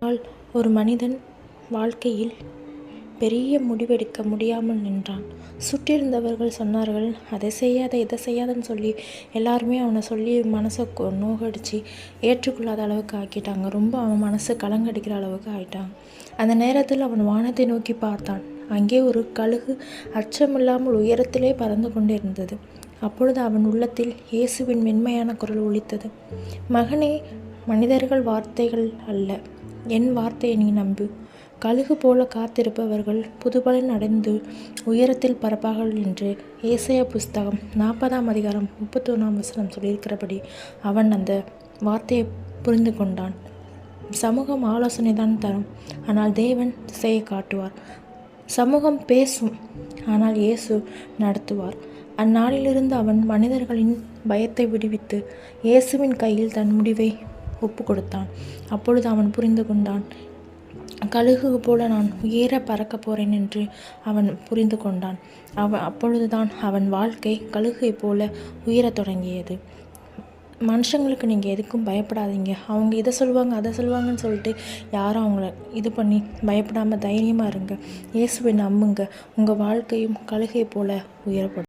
ஆனால் ஒரு மனிதன் வாழ்க்கையில் பெரிய முடிவெடுக்க முடியாமல் நின்றான். சுற்றியிருந்தவர்கள் சொன்னார்கள், அதை செய்யாத இதை செய்யாதன்னு சொல்லி எல்லாருமே அவனை சொல்லி மனசை நோகடிச்சு ஏற்றுக்கொள்ளாத அளவுக்கு ஆக்கிட்டாங்க. ரொம்ப அவன் மனசு கலங்கடிக்கிற அளவுக்கு ஆயிட்டாங்க. அந்த நேரத்தில் அவன் வானத்தை நோக்கி பார்த்தான். அங்கே ஒரு கழுகு அச்சமில்லாமல் உயரத்திலே பறந்து கொண்டிருந்தது. அப்பொழுது அவன் உள்ளத்தில் இயேசுவின் மென்மையான குரல் ஒலித்தது. மகனே, மனிதர்கள் வார்த்தைகள் அல்ல, என் வார்த்தையை நீ நம்பு. கழுகு போல காத்திருப்பவர்கள் புதுபலன் அடைந்து உயரத்தில் பறப்பார்கள் என்று ஏசாயா புஸ்தகம் 40ஆம் அதிகாரம் 31ஆம் வசனம் சொல்லியிருக்கிறபடி அவன் அந்த வார்த்தையை புரிந்து கொண்டான். சமூகம் ஆலோசனை தான் தரும், ஆனால் தேவன் திசையை காட்டுவார். சமூகம் பேசும், ஆனால் இயேசு நடத்துவார். அந்நாளிலிருந்து அவன் மனிதர்களின் பயத்தை விடுவித்து இயேசுவின் கையில் தன் முடிவை ஒப்பு கொடுத்தான். அப்பொழுது அவன் புரிந்து கொண்டான், கழுகு போல நான் உயர பறக்கப் போறேன் என்று அவன் புரிந்து கொண்டான். அப்பொழுதுதான் அவன் வாழ்க்கை கழுகை போல உயரத் தொடங்கியது. மனுஷங்களுக்கு நீங்கள் எதுக்கும் பயப்படாதீங்க. அவங்க இதை சொல்லுவாங்க அதை சொல்லுவாங்கன்னு சொல்லிட்டு யாரும் அவங்கள இது பண்ணி பயப்படாமல் தைரியமாக இருங்க. இயேசுவை நம்புங்க. உங்கள் வாழ்க்கையும் கழுகை போல உயரப்படும்.